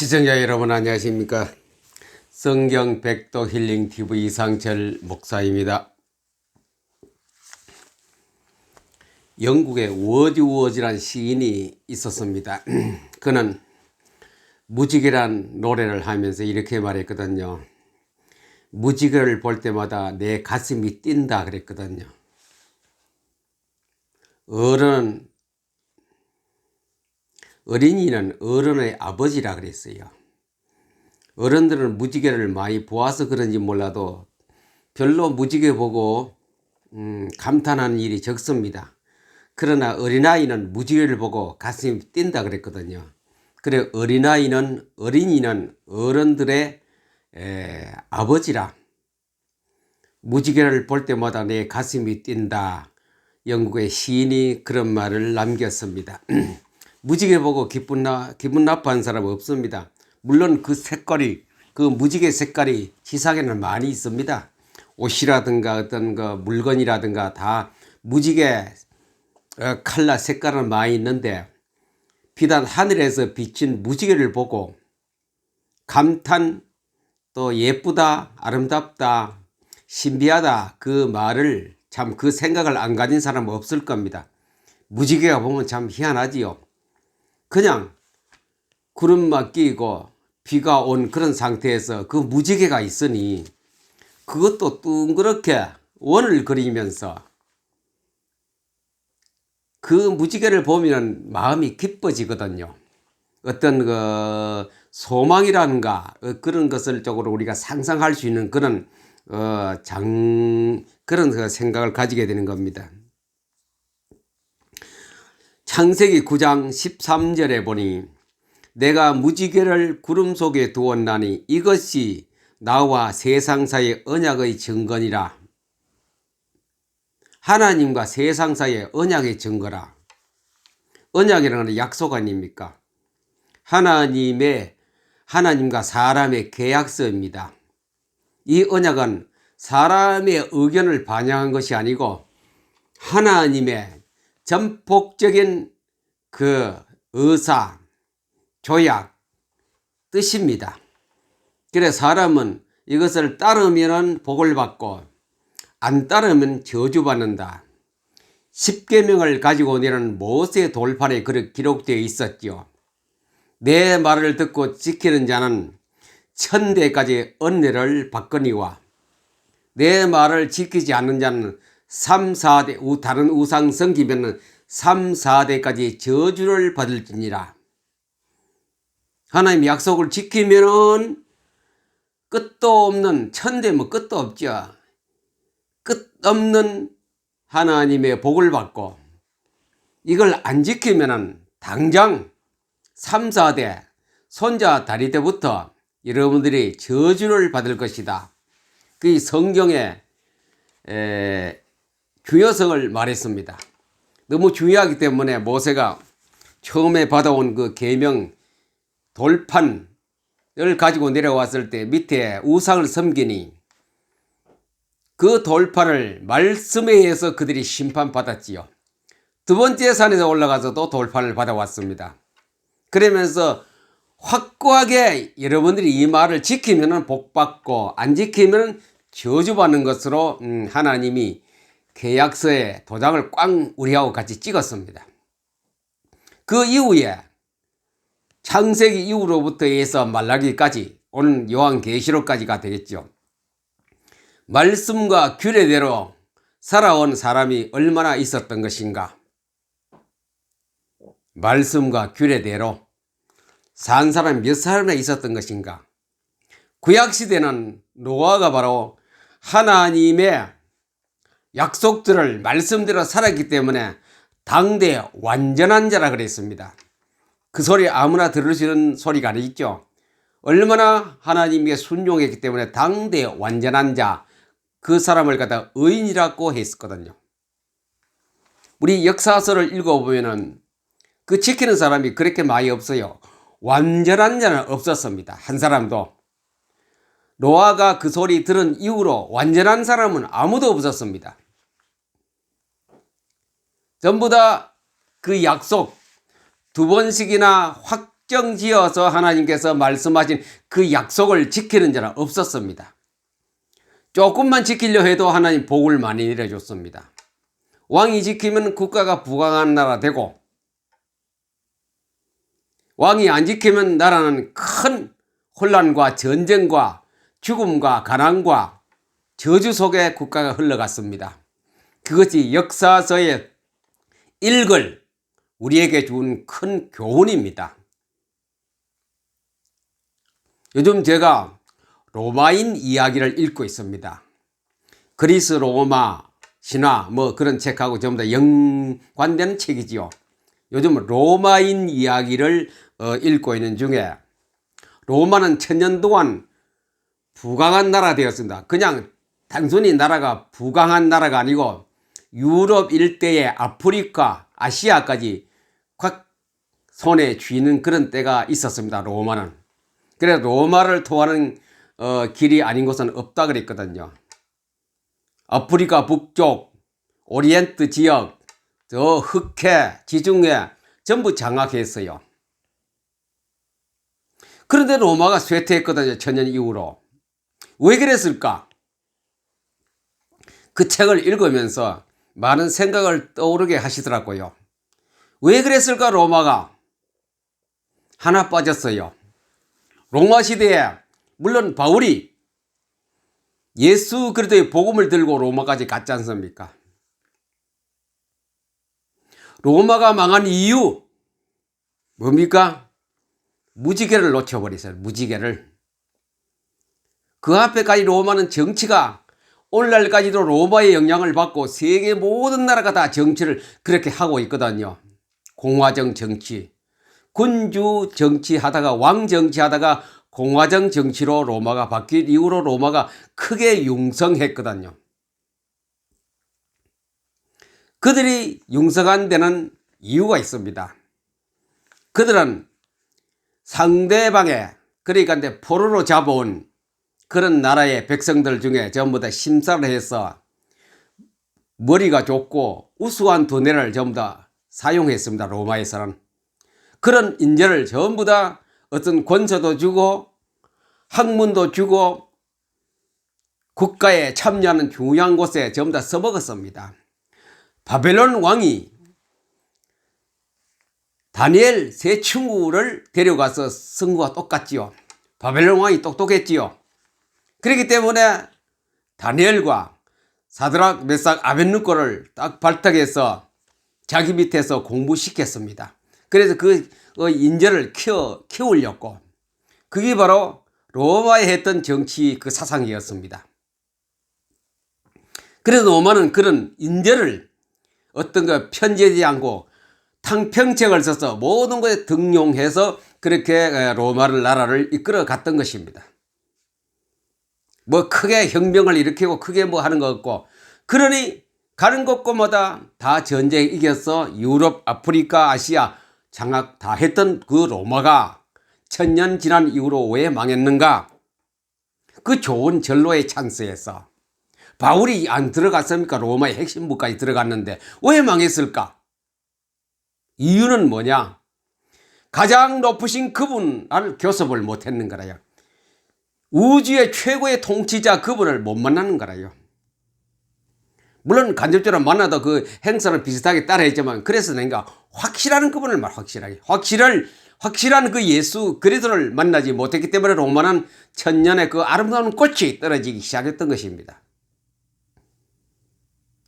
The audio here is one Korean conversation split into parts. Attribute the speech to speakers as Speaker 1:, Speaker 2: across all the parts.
Speaker 1: 시청자 여러분 안녕하십니까. 성경 백도 힐링 TV 이상철 목사입니다. 영국에 워즈워즈란 시인이 있었습니다. 그는 무지개란 노래를 하면서 이렇게 말했거든요. 무지개를 볼 때마다 내 가슴이 뛴다 그랬거든요. 어린이는 어른의 아버지라 그랬어요. 어른들은 무지개를 많이 보아서 그런지 몰라도 별로 무지개 보고 감탄하는 일이 적습니다. 그러나 어린아이는 무지개를 보고 가슴이 뛴다 그랬거든요. 그래 어린이는 어른들의 아버지라. 무지개를 볼 때마다 내 가슴이 뛴다. 영국의 시인이 그런 말을 남겼습니다. 무지개 보고 기분 나빠하는 사람은 없습니다. 물론 그 색깔이, 그 무지개 색깔이 시상에는 많이 있습니다. 옷이라든가 어떤 그 물건이라든가 다 무지개 컬러 색깔은 많이 있는데 비단 하늘에서 비친 무지개를 보고 감탄, 또 예쁘다, 아름답다, 신비하다 그 말을 참 그 생각을 안 가진 사람은 없을 겁니다. 무지개가 보면 참 희한하지요. 그냥 구름만 끼고 비가 온 그런 상태에서 그 무지개가 있으니 그것도 둥그렇게 원을 그리면서 그 무지개를 보면 마음이 기뻐지거든요. 어떤 그 소망이라는가 그런 것을 쪽으로 우리가 상상할 수 있는 그런 그런 생각을 가지게 되는 겁니다. 창세기 9장 13절에 보니 내가 무지개를 구름 속에 두었나니 이것이 나와 세상 사이의 언약의 증거니라. 하나님과 세상 사이의 언약의 증거라. 언약이라는 것은 약속 아닙니까? 하나님과 사람의 계약서입니다. 이 언약은 사람의 의견을 반영한 것이 아니고 하나님의 전폭적인 그 의사, 조약, 뜻입니다. 그래서 사람은 이것을 따르면 복을 받고 안 따르면 저주받는다. 십계명을 가지고 내려는 모세 돌판에 그렇게 기록되어 있었죠. 내 말을 듣고 지키는 자는 천대까지 은혜를 받거니와 내 말을 지키지 않는 자는 3, 4대 다른 우상 섬기면 3, 4대까지 저주를 받을지니라. 하나님 약속을 지키면은 끝도 없는 천대면 끝도 없죠. 끝없는 하나님의 복을 받고 이걸 안 지키면은 당장 3, 4대 손자 다리 때부터 여러분들이 저주를 받을 것이다. 그 성경의 중요성을 말했습니다. 너무 중요하기 때문에 모세가 처음에 받아온 그 계명 돌판을 가지고 내려왔을 때 밑에 우상을 섬기니 그 돌판을 말씀에 의해서 그들이 심판받았지요. 두 번째 산에서 올라가서도 돌판을 받아왔습니다. 그러면서 확고하게 여러분들이 이 말을 지키면 복받고 안 지키면 저주받는 것으로 하나님이 계약서에 도장을 꽝 우리하고 같이 찍었습니다. 그 이후에 창세기 이후로부터 해서 말라기까지 오늘 요한계시록까지가 되겠죠. 말씀과 규례대로 살아온 사람이 얼마나 있었던 것인가. 말씀과 규례대로 산 사람이 몇 사람이나 있었던 것인가. 구약시대는 노아가 바로 하나님의 약속들을 말씀대로 살았기 때문에 당대 완전한 자라 그랬습니다. 그 소리 아무나 들을 수 있는 소리가 아니죠. 얼마나 하나님께 순종했기 때문에 당대 완전한 자, 그 사람을 갖다 의인이라고 했었거든요. 우리 역사서를 읽어보면은 그 지키는 사람이 그렇게 많이 없어요. 완전한 자는 없었습니다. 한 사람도. 노아가 그 소리 들은 이후로 완전한 사람은 아무도 없었습니다. 전부 다 그 약속 두 번씩이나 확정지어서 하나님께서 말씀하신 그 약속을 지키는 자는 없었습니다. 조금만 지키려 해도 하나님 복을 많이 내려줬습니다. 왕이 지키면 국가가 부강한 나라 되고, 왕이 안 지키면 나라는 큰 혼란과 전쟁과 죽음과 가난과 저주 속에 국가가 흘러갔습니다. 그것이 역사서에 읽을 우리에게 준 큰 교훈입니다. 요즘 제가 로마인 이야기를 읽고 있습니다. 그리스 로마 신화 그런 책하고 전부 다 연관되는 책이지요. 요즘 로마인 이야기를 읽고 있는 중에, 로마는 천년 동안 부강한 나라 되었습니다. 그냥 단순히 나라가 부강한 나라가 아니고 유럽 일대의 아프리카, 아시아까지 확 손에 쥐는 그런 때가 있었습니다. 로마는. 그래서 로마를 통하는 길이 아닌 곳은 없다 그랬거든요. 아프리카 북쪽, 오리엔트 지역, 저 흑해, 지중해 전부 장악했어요. 그런데 로마가 쇠퇴했거든요. 천년 이후로. 왜 그랬을까? 그 책을 읽으면서 많은 생각을 떠오르게 하시더라고요. 왜 그랬을까? 로마가 하나 빠졌어요. 로마 시대에 물론 바울이 예수 그리스도의 복음을 들고 로마까지 갔지 않습니까? 로마가 망한 이유 뭡니까? 무지개를 놓쳐버렸어요. 무지개를. 그 앞에까지 로마는 정치가 오늘날까지도 로마의 영향을 받고 세계 모든 나라가 다 정치를 그렇게 하고 있거든요. 공화정 정치, 군주 정치하다가 왕 정치하다가 공화정 정치로 로마가 바뀐 이후로 로마가 크게 융성했거든요. 그들이 융성한 데는 이유가 있습니다. 그들은 상대방의, 그러니까 포로로 잡아온 그런 나라의 백성들 중에 전부 다 심사를 해서 머리가 좋고 우수한 두뇌를 전부 다 사용했습니다. 로마에서는. 그런 인재를 전부 다 어떤 권세도 주고 학문도 주고 국가에 참여하는 중요한 곳에 전부 다 써먹었습니다. 바벨론 왕이 다니엘 세 친구를 데려가서 쓴 것과 똑같지요. 바벨론 왕이 똑똑했지요. 그렇기 때문에 다니엘과 사드락, 메삭, 아벳느고를 딱 발탁해서 자기 밑에서 공부시켰습니다. 그래서 그 인재를 키우려고. 그게 바로 로마에 했던 정치 그 사상이었습니다. 그래서 로마는 그런 인재를 어떤 거 편제하지 않고 탕평책을 써서 모든 것에 등용해서 그렇게 로마를 나라를 이끌어 갔던 것입니다. 크게 혁명을 일으키고 크게 하는 거 없고, 그러니 가는 곳곳마다 다 전쟁에 이겨서 유럽, 아프리카, 아시아 장악 다 했던 그 로마가 천년 지난 이후로 왜 망했는가? 그 좋은 전로의 찬스에서 바울이 안 들어갔습니까? 로마의 핵심부까지 들어갔는데 왜 망했을까? 이유는 뭐냐? 가장 높으신 그분을 교섭을 못했는 거라요. 우주의 최고의 통치자 그분을 못 만나는 거라요. 물론 간접적으로 만나도 그 행사를 비슷하게 따라했지만, 그래서 내가 확실한 그분을 확실한 그 예수 그리스도를 만나지 못했기 때문에 로마는 천년의 그 아름다운 꽃이 떨어지기 시작했던 것입니다.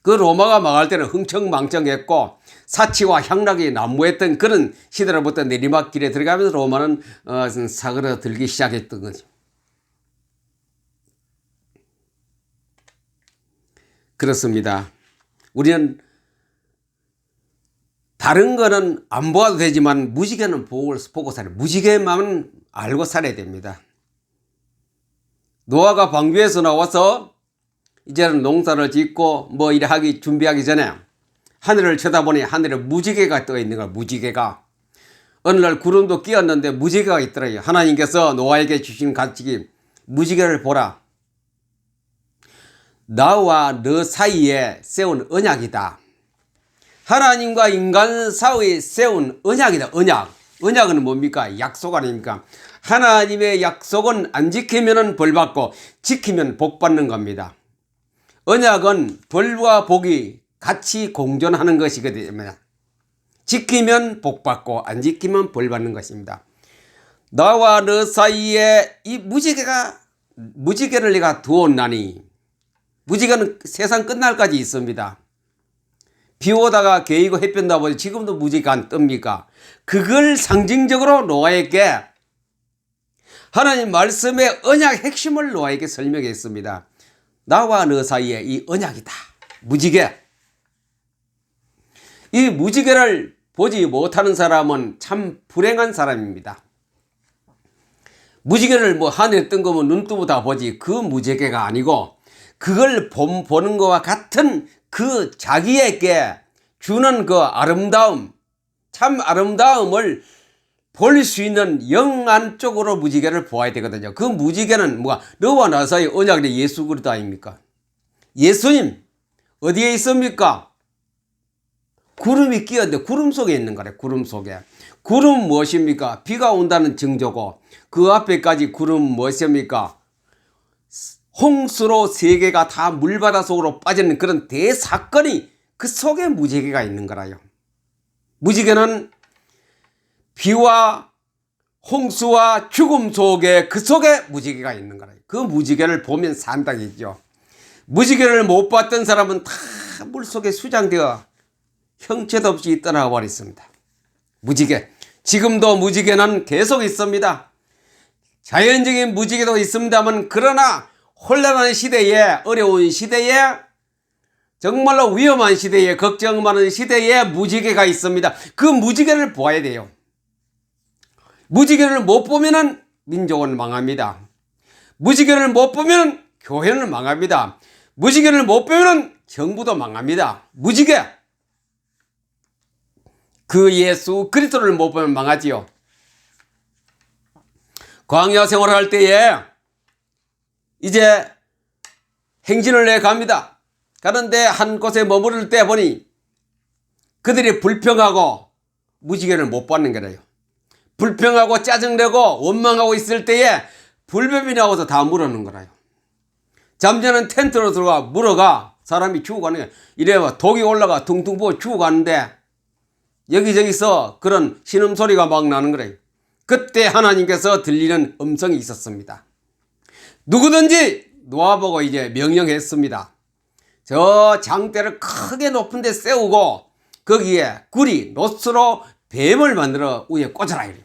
Speaker 1: 그 로마가 망할 때는 흥청망청했고 사치와 향락이 난무했던 그런 시대로부터 내리막길에 들어가면서 로마는 사그러들기 시작했던 거죠. 그렇습니다. 우리는 다른 거는 안 보아도 되지만 무지개는 보고 살아야, 무지개만 알고 살아야 됩니다. 노아가 방주에서 나와서 이제는 농사를 짓고 이래 하기 준비하기 전에 하늘을 쳐다보니 하늘에 무지개가 떠 있는 거야. 무지개가. 어느 날 구름도 끼었는데 무지개가 있더라고요. 하나님께서 노아에게 주신 가르치기, 무지개를 보라. 나와 너 사이에 세운 언약이다. 하나님과 인간 사이에 세운 언약이다. 언약. 언약은 뭡니까? 약속 아닙니까? 하나님의 약속은 안 지키면 벌 받고 지키면 복 받는 겁니다. 언약은 벌과 복이 같이 공존하는 것이거든요. 지키면 복 받고 안 지키면 벌 받는 것입니다. 나와 너 사이에 이 무지개를 내가 두었나니, 무지개는 세상 끝날까지 있습니다. 비 오다가 개이고 햇볕 나보니 지금도 무지개가 안 뜹니까? 그걸 상징적으로 노아에게, 하나님 말씀의 언약 핵심을 노아에게 설명했습니다. 나와 너 사이에 이 언약이다. 무지개. 이 무지개를 보지 못하는 사람은 참 불행한 사람입니다. 무지개를 하늘에 뜬 거면 눈 뜨고 다 보지, 그 무지개가 아니고 그걸 보는 것과 같은 그 자기에게 주는 그 아름다움, 참 아름다움을 볼 수 있는 영 안쪽으로 무지개를 보아야 되거든요. 그 무지개는 너와 나 사이 언약의 예수 그리스도 아닙니까? 예수님 어디에 있습니까? 구름이 끼었는데 구름 속에 있는 거래. 구름 속에. 구름 무엇입니까? 비가 온다는 징조고, 그 앞에까지 구름 무엇입니까? 홍수로 세계가 다 물바다 속으로 빠지는 그런 대사건이 그 속에 무지개가 있는 거라요. 무지개는 비와 홍수와 죽음 속에, 그 속에 무지개가 있는 거라요. 그 무지개를 보면 산다겠죠. 무지개를 못 봤던 사람은 다 물속에 수장되어 형체도 없이 떠나가 버렸습니다. 무지개. 지금도 무지개는 계속 있습니다. 자연적인 무지개도 있습니다만, 그러나 혼란한 시대에, 어려운 시대에, 정말로 위험한 시대에, 걱정 많은 시대에 무지개가 있습니다. 그 무지개를 보아야 돼요. 무지개를 못 보면은 민족은 망합니다. 무지개를 못 보면 교회는 망합니다. 무지개를 못 보면 정부도 망합니다. 무지개. 그 예수 그리스도를 못 보면 망하지요. 광야 생활을 할 때에 이제 행진을 해 갑니다. 가는데 한 곳에 머무를 때 보니 그들이 불평하고 무지개를 못 받는 거래요. 불평하고 짜증내고 원망하고 있을 때에 불뱀이 나와서 다 물어는 거라요. 잠자는 텐트로 들어가 물어가 사람이 죽어가는 거예요. 이래봐 독이 올라가 둥둥 부어 죽어가는데 여기저기서 그런 신음소리가 막 나는 거래요. 그때 하나님께서 들리는 음성이 있었습니다. 누구든지 노아보고 이제 명령했습니다. 저 장대를 크게 높은 데 세우고 거기에 구리, 노스로 뱀을 만들어 위에 꽂아라 이래요.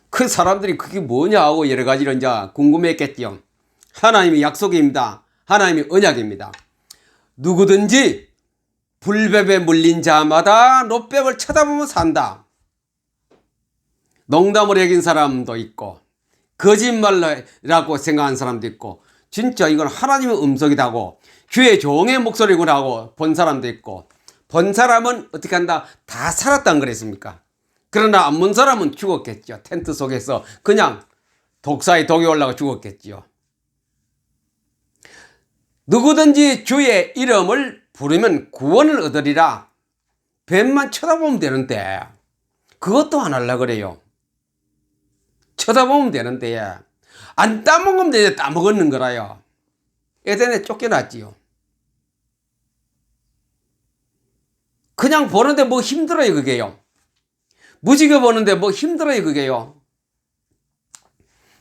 Speaker 1: 그 사람들이 그게 뭐냐 하고 여러 가지를 이제 궁금했겠죠. 하나님의 약속입니다. 하나님의 언약입니다. 누구든지 불뱀에 물린 자마다 노뱀을 쳐다보면 산다. 농담을 여긴 사람도 있고 거짓말이라고 생각하는 사람도 있고 진짜 이건 하나님의 음성이라고 주의 종의 목소리구나 하고 본 사람도 있고, 본 사람은 어떻게 한다? 다 살았다는 그랬습니까? 그러나 안 본 사람은 죽었겠죠. 텐트 속에서 그냥 독사에 독이 올라가 죽었겠죠. 누구든지 주의 이름을 부르면 구원을 얻으리라. 뱀만 쳐다보면 되는데 그것도 안 하려고 그래요. 쳐다보면 되는데 안 따먹으면 되는데 따먹는 거라요. 에덴에 쫓겨났지요. 그냥 보는데 뭐 힘들어요 그게요. 무지개 보는데 뭐 힘들어요 그게요.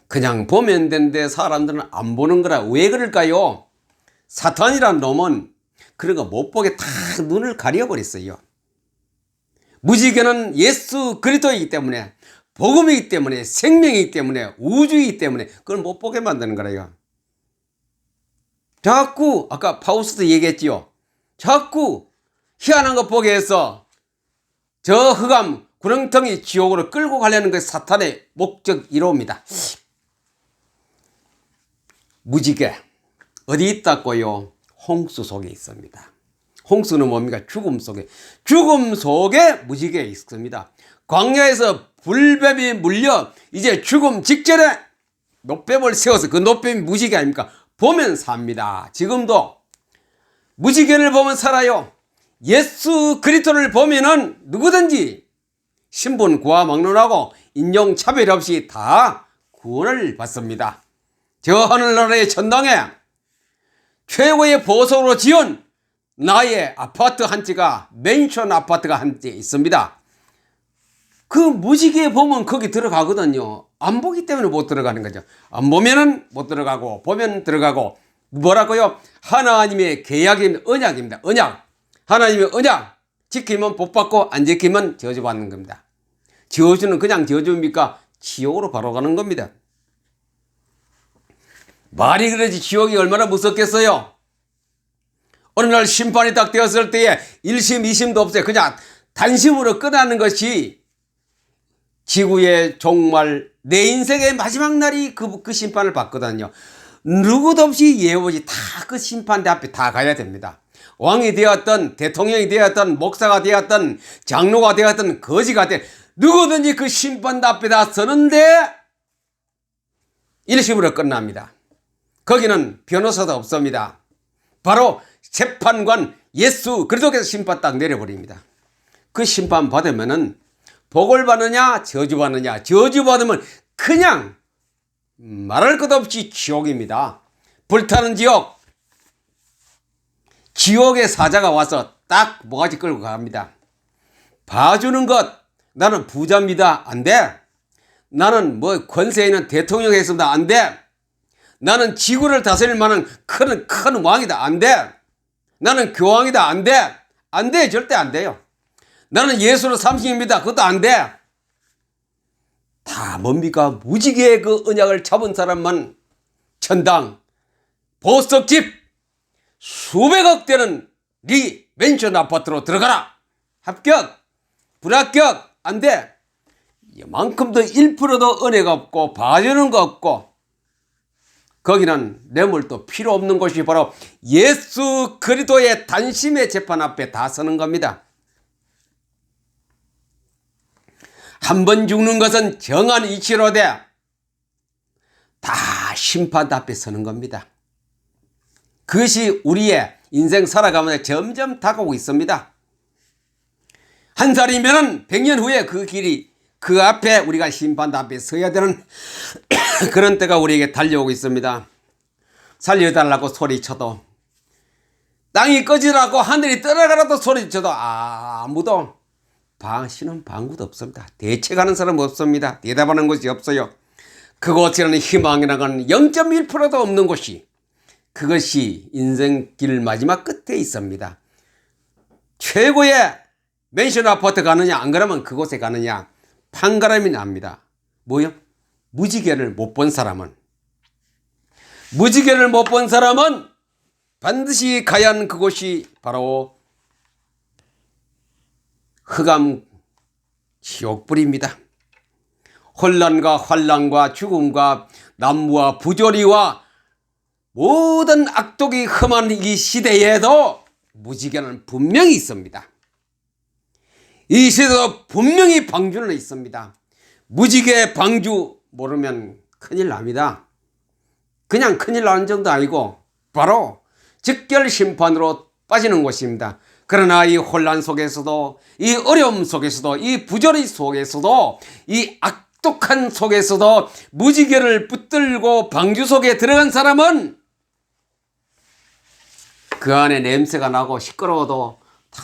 Speaker 1: 그냥 보면 되는데 사람들은 안 보는 거라. 왜 그럴까요? 사탄이란 놈은 그런 거 못 보게 다 눈을 가려버렸어요. 무지개는 예수 그리스도이기 때문에, 복음이기 때문에, 생명이기 때문에, 우주이기 때문에 그걸 못 보게 만드는 거라요. 자꾸 아까 파우스도 얘기했지요. 자꾸 희한한 거 보게 해서 저 흑암 구렁텅이 지옥으로 끌고 가려는 것이 사탄의 목적 1호입니다. 무지개 어디 있다고요? 홍수 속에 있습니다. 홍수는 뭡니까? 죽음 속에. 죽음 속에 무지개 있습니다. 광야에서 불뱀이 물려 이제 죽음 직전에 노뱀을 세워서 그 노뱀이 무지개 아닙니까? 보면 삽니다. 지금도 무지개를 보면 살아요. 예수 그리스도를 보면은 누구든지 신분 구하 막론하고 인종차별 없이 다 구원을 받습니다. 저 하늘나라의 천당에 최고의 보석으로 지은 나의 아파트 한 채가 맨션 아파트가 한 채 있습니다. 그 무지개에 보면 거기 들어가거든요. 안 보기 때문에 못 들어가는 거죠. 안 보면은 못 들어가고 보면 들어가고. 뭐라고요? 하나님의 계약인 언약입니다. 언약. 하나님의 언약 지키면 복받고 안 지키면 저주받는 겁니다. 저주는 그냥 저주입니까? 지옥으로 바로 가는 겁니다. 말이 그러지 지옥이 얼마나 무섭겠어요? 어느 날 심판이 딱 되었을 때에 1심 2심도 없어요. 그냥 단심으로 끝나는 것이 지구의 종말, 내 인생의 마지막 날이 그 심판을 받거든요. 누구도 없이 예우지 다 그 심판대 앞에 다 가야 됩니다. 왕이 되었던 대통령이 되었던 목사가 되었던 장로가 되었던 거지가 되었던 누구든지 그 심판대 앞에 다 서는데 1심으로 끝납니다. 거기는 변호사도 없습니다. 바로 재판관 예수 그리스도께서 심판 딱 내려버립니다. 그 심판 받으면은 복을 받느냐 저주 받느냐. 저주 받으면 그냥 말할 것 없이 지옥입니다. 불타는 지옥. 지옥의 사자가 와서 딱 모가지 끌고 갑니다. 봐주는 것. 나는 부자입니다. 안 돼. 나는 뭐 권세 있는 대통령이 있습니다. 안 돼. 나는 지구를 다스릴 만한 큰 왕이다. 안 돼. 나는 교황이다. 안 돼. 안 돼. 절대 안 돼요. 나는 예수로 삼신입니다. 그것도 안 돼. 다 뭡니까? 무지개의 그 언약을 잡은 사람만 천당, 보석집, 수백억 되는 네 맨션 아파트로 들어가라. 합격, 불합격, 안 돼. 이만큼도 1%도 은혜가 없고 봐주는 거 없고 거기는 뇌물도 필요 없는 곳이 바로 예수 그리스도의 단심의 재판 앞에 다 서는 겁니다. 한 번 죽는 것은 정한 이치로 돼. 다 심판 앞에 서는 겁니다. 그것이 우리의 인생 살아가면서 점점 다가오고 있습니다. 한 살이면 100년 후에 그 길이 그 앞에 우리가 심판 앞에 서야 되는 그런 때가 우리에게 달려오고 있습니다. 살려달라고 소리쳐도 땅이 꺼지라고 하늘이 떠나가라도 소리쳐도 아무도 방시는 방구도 없습니다. 대책하는 사람 없습니다. 대답하는 곳이 없어요. 그곳에는 희망이라는 건 0.1%도 없는 곳이 그것이 인생길 마지막 끝에 있습니다. 최고의 맨션 아파트 가느냐 안 그러면 그곳에 가느냐 판가름이 납니다. 뭐요? 무지개를 못 본 사람은 반드시 가야 하는 그곳이 바로 흑암 지옥불입니다. 혼란과 환란과 죽음과 난무와 부조리와 모든 악독이 험한 이 시대에도 무지개는 분명히 있습니다. 이 시대도 분명히 방주는 있습니다. 무지개 방주 모르면 큰일 납니다. 그냥 큰일 나는 정도 아니고 바로 즉결 심판으로 빠지는 곳입니다. 그러나 이 혼란 속에서도 이 어려움 속에서도 이 부조리 속에서도 이 악독한 속에서도 무지개를 붙들고 방주 속에 들어간 사람은 그 안에 냄새가 나고 시끄러워도 다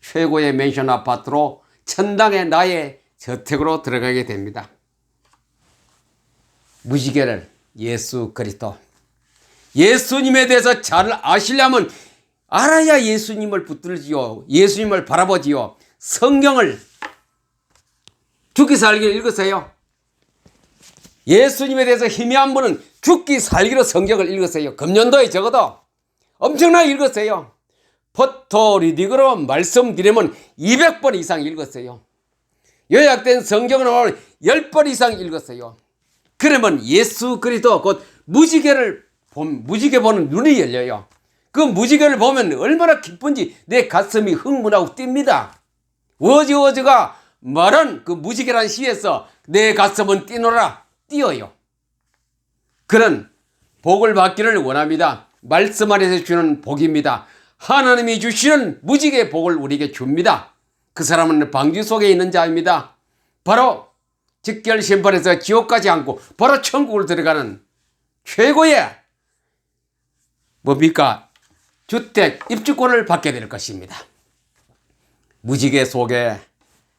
Speaker 1: 최고의 맨션 아파트로 천당의 나의 저택으로 들어가게 됩니다. 무지개를 예수 그리스도 예수님에 대해서 잘 아시려면 알아야 예수님을 붙들지요. 예수님을 바라보지요. 성경을 죽기 살기로 읽으세요. 예수님에 대해서 희미한 분은 죽기 살기로 성경을 읽으세요. 금년도에 적어도 엄청나게 읽으세요. 포토 리딩으로 말씀드리면 200번 이상 읽었어요. 요약된 성경을 10번 이상 읽었어요. 그러면 예수 그리스도 곧 무지개 보는 눈이 열려요. 그 무지개를 보면 얼마나 기쁜지 내 가슴이 흥분하고 뜁니다. 워즈워즈가 말한 그 무지개란 시에서 내 가슴은 뛰어요. 그런 복을 받기를 원합니다. 말씀 안에서 주는 복입니다. 하나님이 주시는 무지개 복을 우리에게 줍니다. 그 사람은 방주 속에 있는 자입니다. 바로 직결 심판에서 지옥 가지 않고 바로 천국을 들어가는 최고의 뭡니까? 주택 입주권을 받게 될 것입니다. 무지개 속에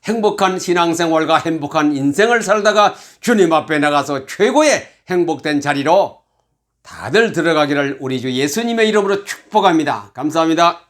Speaker 1: 행복한 신앙생활과 행복한 인생을 살다가 주님 앞에 나가서 최고의 행복된 자리로 다들 들어가기를 우리 주 예수님의 이름으로 축복합니다. 감사합니다.